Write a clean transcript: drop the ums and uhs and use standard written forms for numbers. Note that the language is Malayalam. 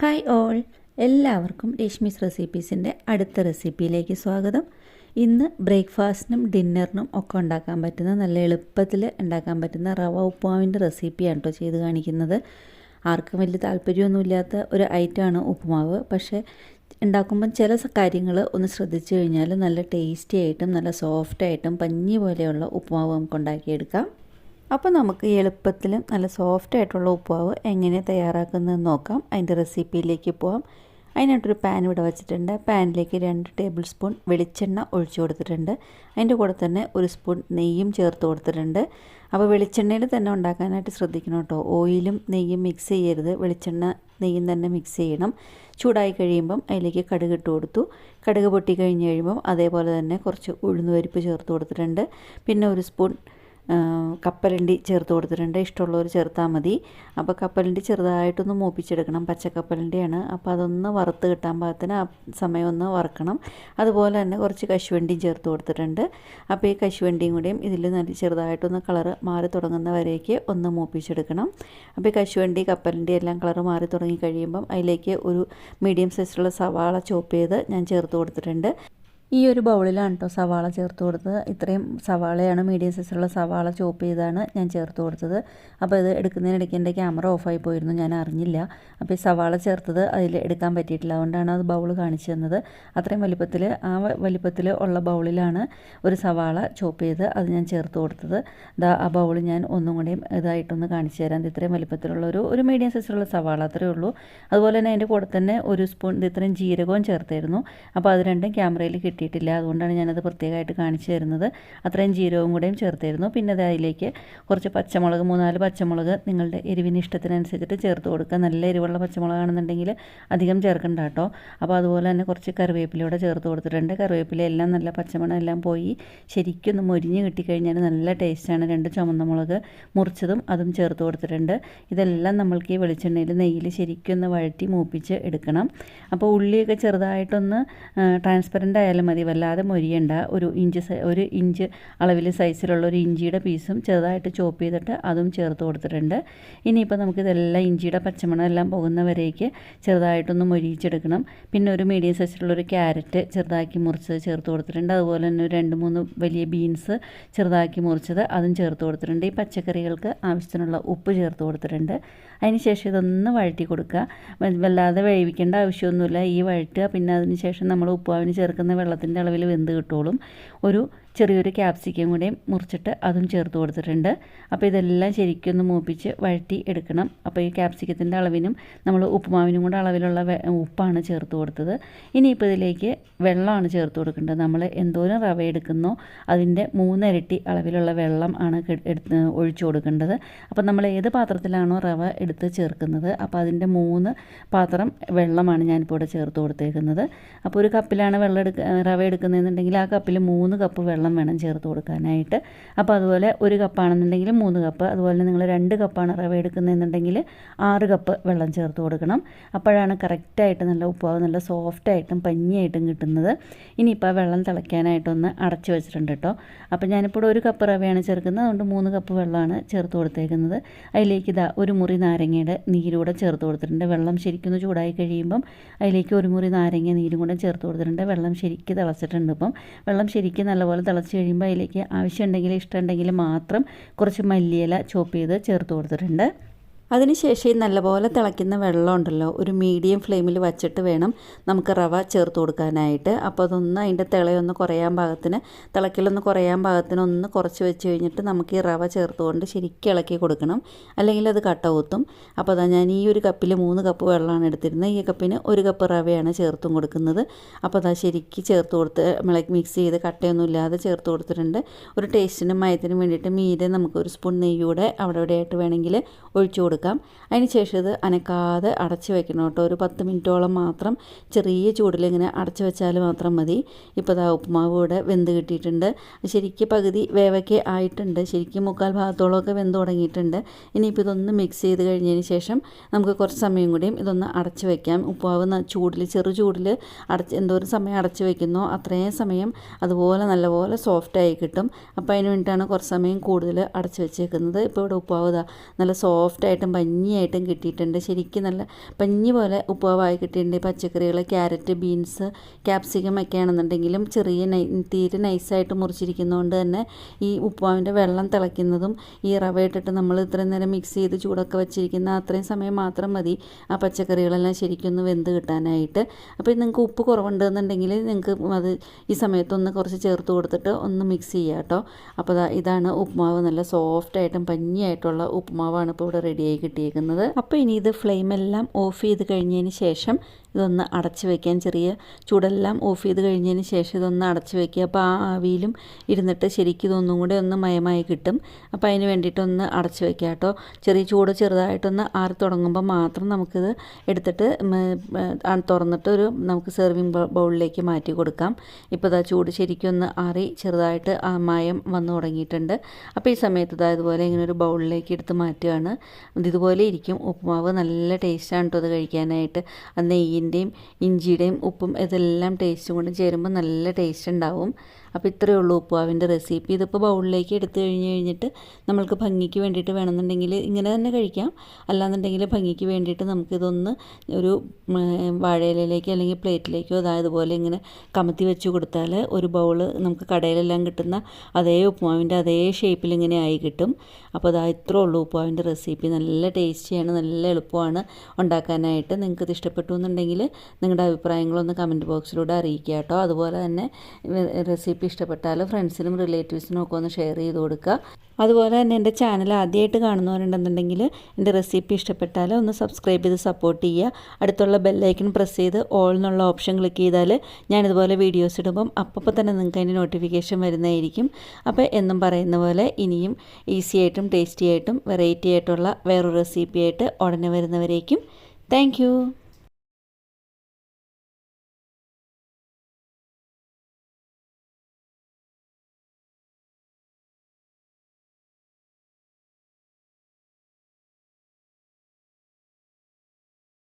ഹായ് ഓൾ, എല്ലാവർക്കും രശ്മീസ് റെസിപ്പീസിൻ്റെ അടുത്ത റെസിപ്പിയിലേക്ക് സ്വാഗതം. ഇന്ന് ബ്രേക്ക്ഫാസ്റ്റിനും ഡിന്നറിനും ഒക്കെ ഉണ്ടാക്കാൻ പറ്റുന്ന നല്ല എളുപ്പത്തിൽ ഉണ്ടാക്കാൻ പറ്റുന്ന റവ ഉപ്പുമാവിൻ്റെ റെസിപ്പിയാണ് കേട്ടോ ചെയ്ത് കാണിക്കുന്നത്. ആർക്കും വലിയ താല്പര്യമൊന്നുമില്ലാത്ത ഒരു ഐറ്റമാണ് ഉപ്പുമാവ്. പക്ഷേ ഉണ്ടാക്കുമ്പം ചില കാര്യങ്ങൾ ഒന്ന് ശ്രദ്ധിച്ചു കഴിഞ്ഞാൽ നല്ല ടേസ്റ്റി ആയിട്ടും നല്ല സോഫ്റ്റായിട്ടും പഞ്ഞി പോലെയുള്ള ഉപ്പുമാവ് നമുക്ക് ഉണ്ടാക്കിയെടുക്കാം. അപ്പോൾ നമുക്ക് എളുപ്പത്തിലും നല്ല സോഫ്റ്റ് ആയിട്ടുള്ള ഉപ്പുമാവ് എങ്ങനെ തയ്യാറാക്കുന്നതെന്ന് നോക്കാം. അതിൻ്റെ റെസിപ്പിയിലേക്ക് പോകാം. അതിനായിട്ടൊരു പാൻ ഇവിടെ വെച്ചിട്ടുണ്ട്. പാനിലേക്ക് 2 ടേബിൾ സ്പൂൺ വെളിച്ചെണ്ണ ഒഴിച്ചു കൊടുത്തിട്ടുണ്ട്. അതിൻ്റെ കൂടെ തന്നെ 1 സ്പൂൺ നെയ്യും ചേർത്ത് കൊടുത്തിട്ടുണ്ട്. അപ്പോൾ വെളിച്ചെണ്ണയിൽ തന്നെ ഉണ്ടാക്കാനായിട്ട് ശ്രദ്ധിക്കണം കേട്ടോ. ഓയിലും നെയ്യും മിക്സ് ചെയ്യരുത്, വെളിച്ചെണ്ണ നെയ്യും തന്നെ മിക്സ് ചെയ്യണം. ചൂടായി കഴിയുമ്പം അതിലേക്ക് കടുക് ഇട്ട് കൊടുത്തു. കടുക് പൊട്ടി കഴിഞ്ഞ് കഴിയുമ്പം അതേപോലെ തന്നെ കുറച്ച് ഉഴുന്നുപരിപ്പ് ചേർത്ത് കൊടുത്തിട്ടുണ്ട്. പിന്നെ 1 സ്പൂൺ കപ്പലണ്ടി ചേർത്ത് കൊടുത്തിട്ടുണ്ട്. ഇഷ്ടമുള്ളവർ ചേർത്താൽ മതി. അപ്പോൾ കപ്പലണ്ടി ചെറുതായിട്ടൊന്ന് മൂപ്പിച്ചെടുക്കണം. പച്ചക്കപ്പലണ്ടിയാണ്. അപ്പോൾ അതൊന്ന് വറുത്ത് കിട്ടാൻ പാകത്തിന് ആ സമയം ഒന്ന് വറുക്കണം. അതുപോലെ തന്നെ കുറച്ച് കശുവണ്ടിയും ചേർത്ത് കൊടുത്തിട്ടുണ്ട്. അപ്പോൾ ഈ കശുവണ്ടിയും കൂടിയും ഇതിൽ നല്ല ചെറുതായിട്ടൊന്ന് കളറ് മാറി തുടങ്ങുന്ന വരേക്ക് ഒന്ന് മൂപ്പിച്ചെടുക്കണം. അപ്പോൾ ഈ കശുവണ്ടി കപ്പലണ്ടി എല്ലാം കളറ് മാറി തുടങ്ങി കഴിയുമ്പം അതിലേക്ക് ഒരു മീഡിയം സൈസിലുള്ള സവാള ചോപ്പ് ചെയ്ത് ഞാൻ ചേർത്ത് കൊടുത്തിട്ടുണ്ട്. ഈ ഒരു ബൗളിലാണ് കേട്ടോ സവാള ചേർത്ത് കൊടുത്തത്. ഇത്രയും സവാളയാണ്, മീഡിയം സൈസിലുള്ള സവാള ചോപ്പ് ചെയ്താണ് ഞാൻ ചേർത്ത് കൊടുത്തത്. അപ്പോൾ ഇത് എടുക്കുന്നതിനിടയ്ക്ക് എൻ്റെ ക്യാമറ ഓഫായി പോയിരുന്നു, ഞാൻ അറിഞ്ഞില്ല. അപ്പോൾ ഈ സവാള ചേർത്തത് അതിൽ എടുക്കാൻ പറ്റിയിട്ടില്ല, അതുകൊണ്ടാണ് അത് ബൗൾ കാണിച്ചു തന്നത്. അത്രയും വലിപ്പത്തിൽ ഉള്ള ബൗളിലാണ് ഒരു സവാള ചോപ്പ് ചെയ്ത് അത് ഞാൻ ചേർത്ത് കൊടുത്തത്. ആ ബൗൾ ഞാൻ ഒന്നും കൂടിയും ഇതായിട്ടൊന്ന് കാണിച്ചു തരാം. ഇത്രയും വലിപ്പത്തിലുള്ള ഒരു മീഡിയം സൈസിലുള്ള സവാള അത്രയേ ഉള്ളൂ. അതുപോലെ തന്നെ അതിൻ്റെ കൂടെ തന്നെ 1 സ്പൂൺ ഇത്രയും ജീരകവും ചേർത്തായിരുന്നു. അപ്പോൾ അത് രണ്ടും ക്യാമറയിൽ കിട്ടിയിട്ടില്ല, അതുകൊണ്ടാണ് ഞാനത് പ്രത്യേകമായിട്ട് കാണിച്ചു തരുന്നത്. അത്രയും ജീരകവും കൂടെയും ചേർത്തായിരുന്നു. പിന്നെ അതിലേക്ക് കുറച്ച് പച്ചമുളക്, 3-4 പച്ചമുളക് നിങ്ങളുടെ എരിവിന് ഇഷ്ടത്തിനനുസരിച്ചിട്ട് ചേർത്ത് കൊടുക്കുക. നല്ല എരിവുള്ള പച്ചമുളകാണെന്നുണ്ടെങ്കിൽ അധികം ചേർക്കണ്ട കേട്ടോ. അപ്പോൾ അതുപോലെ തന്നെ കുറച്ച് കറിവേപ്പിലൂടെ ചേർത്ത് കൊടുത്തിട്ടുണ്ട്. കറിവേപ്പില എല്ലാം നല്ല പച്ചമണം എല്ലാം പോയി ശരിക്കൊന്ന് മൊരിഞ്ഞ് കിട്ടിക്കഴിഞ്ഞാൽ നല്ല ടേസ്റ്റാണ്. 2 ചുവന്ന മുളക് മുറിച്ചതും അതും ചേർത്ത് കൊടുത്തിട്ടുണ്ട്. ഇതെല്ലാം നമ്മൾക്ക് ഈ വെളിച്ചെണ്ണയിൽ നെയ്യിൽ ശരിക്കൊന്ന് വഴറ്റി മൂപ്പിച്ച് എടുക്കണം. അപ്പോൾ ഉള്ളിയൊക്കെ ചെറുതായിട്ടൊന്ന് ട്രാൻസ്പെറൻ്റ് ആയാലും മതി, വല്ലാതെ മൊരിയണ്ട. 1 ഇഞ്ച് അളവിൽ സൈസിലുള്ള ഒരു ഇഞ്ചിയുടെ പീസും ചെറുതായിട്ട് ചോപ്പ് ചെയ്തിട്ട് അതും ചേർത്ത് കൊടുത്തിട്ടുണ്ട്. ഇനിയിപ്പോൾ നമുക്കിതെല്ലാം ഇഞ്ചിയുടെ പച്ചമണം എല്ലാം പോകുന്നവരേക്ക് ചെറുതായിട്ടൊന്ന് മൊരിയിച്ചെടുക്കണം. പിന്നെ ഒരു മീഡിയം സൈസിലുള്ളൊരു ക്യാരറ്റ് ചെറുതാക്കി മുറിച്ചത് ചേർത്ത് കൊടുത്തിട്ടുണ്ട്. അതുപോലെ തന്നെ 2-3 വലിയ ബീൻസ് ചെറുതാക്കി മുറിച്ചത് അതും ചേർത്ത് കൊടുത്തിട്ടുണ്ട്. ഈ പച്ചക്കറികൾക്ക് ആവശ്യത്തിനുള്ള ഉപ്പ് ചേർത്ത് കൊടുത്തിട്ടുണ്ട്. അതിന് ശേഷം ഇതൊന്ന് വഴറ്റി കൊടുക്കുക. വല്ലാതെ വേവിക്കേണ്ട ആവശ്യമൊന്നുമില്ല, ഈ വഴറ്റുക. പിന്നെ അതിന് ശേഷം നമ്മൾ ഉപ്പുമാവിന് ചേർക്കുന്ന വെള്ളത്തിൻ്റെ അളവിൽ വെന്ത് കിട്ടോളും. ഒരു ചെറിയൊരു ക്യാപ്സിക്കം കൂടെയും മുറിച്ചിട്ട് അതും ചേർത്ത് കൊടുത്തിട്ടുണ്ട്. അപ്പോൾ ഇതെല്ലാം ശരിക്കൊന്ന് മൂപ്പിച്ച് വഴറ്റി എടുക്കണം. അപ്പോൾ ഈ ക്യാപ്സിക്കത്തിൻ്റെ അളവിനും നമ്മൾ ഉപ്പുമാവിനും കൂടെ അളവിലുള്ള ഉപ്പാണ് ചേർത്ത് കൊടുത്തത്. ഇനിയിപ്പോൾ ഇതിലേക്ക് വെള്ളമാണ് ചേർത്ത് കൊടുക്കേണ്ടത്. നമ്മൾ എന്തോരം റവ എടുക്കുന്നോ അതിൻ്റെ 3 ഇരട്ടി അളവിലുള്ള വെള്ളം ആണ് ഒഴിച്ചു കൊടുക്കേണ്ടത്. അപ്പോൾ നമ്മൾ ഏത് പാത്രത്തിലാണോ റവ എടുത്ത് ചേർക്കുന്നത് അപ്പോൾ അതിൻ്റെ 3 പാത്രം വെള്ളമാണ് ഞാനിപ്പോൾ ഇവിടെ ചേർത്ത് കൊടുത്തേക്കുന്നത്. അപ്പോൾ ഒരു കപ്പിലാണ് റവ എടുക്കുന്നതെന്നുണ്ടെങ്കിൽ ആ കപ്പിൽ 3 കപ്പ് വെള്ളം വേണം ചേർത്ത് കൊടുക്കാനായിട്ട്. അപ്പോൾ അതുപോലെ 1 കപ്പാണെന്നുണ്ടെങ്കിൽ 3 കപ്പ്, അതുപോലെ നിങ്ങൾ 2 കപ്പാണ് റവ എടുക്കുന്നതെന്നുണ്ടെങ്കിൽ 6 കപ്പ് വെള്ളം ചേർത്ത് കൊടുക്കണം. അപ്പോഴാണ് കറക്റ്റായിട്ട് നല്ല ഉപ്പുമാവ് നല്ല സോഫ്റ്റായിട്ടും പഞ്ഞിയായിട്ടും കിട്ടുന്നത്. ഇനിയിപ്പോൾ ആ വെള്ളം തിളയ്ക്കാനായിട്ടൊന്ന് അടച്ചു വെച്ചിട്ടുണ്ട് കേട്ടോ. അപ്പോൾ ഞാനിപ്പോൾ 1 കപ്പ് റവയാണ് ചേർക്കുന്നത്, അതുകൊണ്ട് 3 കപ്പ് വെള്ളമാണ് ചേർത്ത് കൊടുത്തേക്കുന്നത്. അതിലേക്ക് ഒരു മുറി നാരങ്ങയുടെ നീരൂടെ ചേർത്ത് കൊടുത്തിട്ടുണ്ട്. വെള്ളം ശരിക്കും ചൂടായി കഴിയുമ്പം അതിലേക്ക് 1 മുറി നാരങ്ങ നീരും കൂടെ ചേർത്ത് കൊടുത്തിട്ടുണ്ട്. വെള്ളം ശരിക്കും തിളച്ചിട്ടുണ്ട്. ഇപ്പം വെള്ളം ശരിക്കും നല്ലപോലെ തിളച്ച് കഴിയുമ്പോൾ അതിലേക്ക് ആവശ്യമുണ്ടെങ്കിൽ ഇഷ്ടമുണ്ടെങ്കിൽ മാത്രം കുറച്ച് മല്ലിയില ചോപ്പ് ചെയ്ത് ചേർത്ത് കൊടുത്തിട്ടുണ്ട്. അതിനുശേഷം ഈ നല്ലപോലെ തിളയ്ക്കുന്ന വെള്ളം ഉണ്ടല്ലോ ഒരു മീഡിയം ഫ്ലെയിമിൽ വച്ചിട്ട് വേണം നമുക്ക് റവ ചേർത്ത് കൊടുക്കാനായിട്ട്. അപ്പോൾ അതൊന്ന് അതിൻ്റെ തിളയൊന്ന് കുറയാൻ പാകത്തിന്, തിളക്കലൊന്ന് കുറയാൻ പാകത്തിന് ഒന്ന് കുറച്ച് വെച്ച് കഴിഞ്ഞിട്ട് നമുക്ക് ഈ റവ ചേർത്തുകൊണ്ട് ശരിക്കും ഇളക്കി കൊടുക്കണം, അല്ലെങ്കിൽ അത് കട്ട കുത്തും. അപ്പോൾ അതാ ഞാൻ ഈ ഒരു കപ്പിൽ 3 കപ്പ് വെള്ളമാണ് എടുത്തിരുന്നത്. ഈ കപ്പിന് 1 കപ്പ് റവയാണ് ചേർത്തും കൊടുക്കുന്നത്. അപ്പോൾ അതാ ശരിക്കും ചേർത്ത് കൊടുത്ത് മിക്സ് ചെയ്ത് കട്ടയൊന്നും ഇല്ലാതെ ചേർത്ത് കൊടുത്തിട്ടുണ്ട്. ഒരു ടേസ്റ്റിനും മയത്തിനും വേണ്ടിയിട്ട് മീതെ നമുക്ക് 1 സ്പൂൺ നെയ്യൂടെ അവിടെ ആയിട്ട് വേണമെങ്കിൽ ഒഴിച്ചു കൊടുക്കാം. അതിന് ശേഷം ഇത് അനക്കാതെ അടച്ച് വെക്കണം കേട്ടോ. ഒരു 10 മിനിറ്റോളം മാത്രം ചെറിയ ചൂടിൽ ഇങ്ങനെ അടച്ച് വെച്ചാൽ മാത്രം മതി. ഇപ്പോൾ ഉപ്പുമാവ് ഇവിടെ വെന്ത് കിട്ടിയിട്ടുണ്ട്. ശരിക്കും പകുതി വേവൊക്കെ ആയിട്ടുണ്ട്, ശരിക്കും 3/4 ഭാഗത്തോളമൊക്കെ വെന്ത് തുടങ്ങിയിട്ടുണ്ട്. ഇനിയിപ്പോൾ ഇതൊന്ന് മിക്സ് ചെയ്ത് കഴിഞ്ഞതിന് ശേഷം നമുക്ക് കുറച്ച് സമയം കൂടിയും ഇതൊന്ന് അടച്ച് വയ്ക്കാം. ഉപ്പുമാവ് ചൂടിൽ ചെറു ചൂടിൽ എന്തോരം സമയം അടച്ച് വയ്ക്കുന്നോ അത്രയും സമയം അതുപോലെ നല്ലപോലെ സോഫ്റ്റായി കിട്ടും. അപ്പോൾ അതിന് വേണ്ടിയിട്ടാണ് കുറച്ച് സമയം കൂടുതൽ അടച്ച് വെച്ചേക്കുന്നത്. ഇപ്പോൾ ഇവിടെ ഉപ്പുമാവ് നല്ല സോഫ്റ്റായിട്ട് സോഫ്റ്റായിട്ടും പഞ്ഞിയായിട്ടും കിട്ടിയിട്ടുണ്ട്. ശരിക്കും നല്ല പഞ്ഞി പോലെ ഉപ്പുമാവായി കിട്ടിയിട്ടുണ്ട്. പച്ചക്കറികൾ ക്യാരറ്റ്, ബീൻസ്, ക്യാപ്സിക്കം ഒക്കെ ആണെന്നുണ്ടെങ്കിലും തീരെ നൈസായിട്ട് മുറിച്ചിരിക്കുന്നതുകൊണ്ട് തന്നെ ഈ ഉപ്പുമാവിൻ്റെ വെള്ളം തിളയ്ക്കുന്നതും ഈ റവ ഇട്ടിട്ട് നമ്മൾ ഇത്രയും നേരം മിക്സ് ചെയ്ത് ചൂടൊക്കെ വെച്ചിരിക്കുന്ന അത്രയും സമയം മാത്രം മതി ആ പച്ചക്കറികളെല്ലാം ശരിക്കും ഒന്ന് വെന്ത് കിട്ടാനായിട്ട്. അപ്പോൾ നിങ്ങൾക്ക് ഉപ്പ് കുറവുണ്ടെന്നുണ്ടെങ്കിൽ നിങ്ങൾക്ക് അത് ഈ സമയത്തൊന്ന് കുറച്ച് ചേർത്ത് കൊടുത്തിട്ട് ഒന്ന് മിക്സ് ചെയ്യുക കേട്ടോ. അപ്പോൾ ഇതാണ് ഉപ്പുമാവ്. നല്ല സോഫ്റ്റായിട്ടും പഞ്ഞിയായിട്ടുള്ള ഉപ്പുമാവാണ് ഇപ്പോൾ ഇവിടെ റെഡിയായി കിട്ടിയേക്കുന്നത്. അപ്പോൾ ഇനി ഇത് ഫ്ലെയിമെല്ലാം ഓഫ് ചെയ്ത് കഴിഞ്ഞതിന് ശേഷം ഇതൊന്ന് അടച്ച് വയ്ക്കാൻ, ചെറിയ ചൂടെല്ലാം ഓഫ് ചെയ്ത് കഴിഞ്ഞതിന് ശേഷം ഇതൊന്ന് അടച്ച് വയ്ക്കുക. അപ്പോൾ ആ ആവിയിലും ഇരുന്നിട്ട് ശരിക്കും ഇതൊന്നും കൂടെ ഒന്ന് മയമായി കിട്ടും. അപ്പോൾ അതിന് വേണ്ടിയിട്ടൊന്ന് അടച്ച് വയ്ക്കുക കേട്ടോ. ചെറിയ ചൂട് ചെറുതായിട്ടൊന്ന് ആറി തുടങ്ങുമ്പോൾ മാത്രം നമുക്കിത് എടുത്തിട്ട് തുറന്നിട്ട് നമുക്ക് സെർവിങ് ബൗളിലേക്ക് മാറ്റി കൊടുക്കാം. ഇപ്പോൾ ഇതാ ചൂട് ശരിക്കും ഒന്ന് ആറി ചെറുതായിട്ട് ആ മയം വന്ന് തുടങ്ങിയിട്ടുണ്ട്. അപ്പോൾ ഈ സമയത്ത് ഇതുപോലെ ഇങ്ങനെ ഒരു ബൗളിലേക്ക് എടുത്ത് മാറ്റുകയാണ്. ഇതുപോലെ ഇരിക്കും ഉപ്പുമാവ്. നല്ല ടേസ്റ്റാണ് കേട്ടോ അത് കഴിക്കാനായിട്ട്. ആ നെയ്യിൻ്റെയും ഇഞ്ചിയുടെയും ഉപ്പും ഇതെല്ലാം ടേസ്റ്റും കൊണ്ട് ചേരുമ്പോൾ നല്ല ടേസ്റ്റ് ഉണ്ടാവും. അപ്പോൾ ഇത്രയേ ഉള്ളൂ ഉപ്പുമാവിൻ്റെ റെസിപ്പി. ഇതിപ്പോൾ ബൗളിലേക്ക് എടുത്തു കഴിഞ്ഞിട്ട് നമ്മൾക്ക് ഭംഗിക്ക് വേണ്ടിയിട്ട് വേണമെന്നുണ്ടെങ്കിൽ ഇങ്ങനെ തന്നെ കഴിക്കാം. അല്ലാന്നുണ്ടെങ്കിൽ ഭംഗിക്ക് വേണ്ടിയിട്ട് നമുക്കിതൊന്ന് ഒരു വാഴയിലയിലേക്ക് അല്ലെങ്കിൽ പ്ലേറ്റിലേക്കോ ഇതുപോലെ ഇങ്ങനെ കമത്തി വെച്ച് കൊടുത്താൽ ഒരു ബൗള് നമുക്ക് കടയിലെല്ലാം കിട്ടുന്ന അതേ ഉപ്പുമാവിൻ്റെ അതേ ഷേപ്പിൽ ഇങ്ങനെ ആയി കിട്ടും. അപ്പോൾ ഇത്രേ ഉള്ളൂ ഉപ്പുമാവിൻ്റെ റെസിപ്പി. നല്ല ടേസ്റ്റിയാണ്, നല്ല എളുപ്പമാണ് ഉണ്ടാക്കാനായിട്ട്. നിങ്ങൾക്കിത് ഇഷ്ടപ്പെട്ടു എന്നുണ്ടെങ്കിൽ നിങ്ങളുടെ അഭിപ്രായങ്ങളൊന്ന് കമൻറ്റ് ബോക്സിലൂടെ അറിയിക്കുക കേട്ടോ. അതുപോലെ തന്നെ റെസിപ്പി ഇഷ്ടപ്പെട്ടാൽ ഫ്രണ്ട്സിനും റിലേറ്റീവ്സിനും ഒക്കെ ഒന്ന് ഷെയർ ചെയ്ത് കൊടുക്കുക. അതുപോലെ തന്നെ എൻ്റെ ചാനൽ ആദ്യമായിട്ട് കാണുന്നവരുണ്ടെന്നുണ്ടെങ്കിൽ എൻ്റെ റെസിപ്പി ഇഷ്ടപ്പെട്ടാൽ ഒന്ന് സബ്സ്ക്രൈബ് ചെയ്ത് സപ്പോർട്ട് ചെയ്യുക. അടുത്തുള്ള ബെല്ലൈക്കൺ പ്രസ് ചെയ്ത് ഓൾ എന്നുള്ള ഓപ്ഷൻ ക്ലിക്ക് ചെയ്താൽ ഞാനിതുപോലെ വീഡിയോസ് ഇടുമ്പം അപ്പോൾ തന്നെ നിങ്ങൾക്ക് അതിൻ്റെ നോട്ടിഫിക്കേഷൻ വരുന്നതായിരിക്കും. അപ്പോൾ എന്നും പറയുന്ന പോലെ ഇനിയും ഈസി ആയിട്ടും ടേസ്റ്റി ആയിട്ടും വെറൈറ്റി ആയിട്ടുള്ള വേറൊരു റെസിപ്പി ആയിട്ട് ഉടനെ വരുന്നവരേക്കും താങ്ക് യു.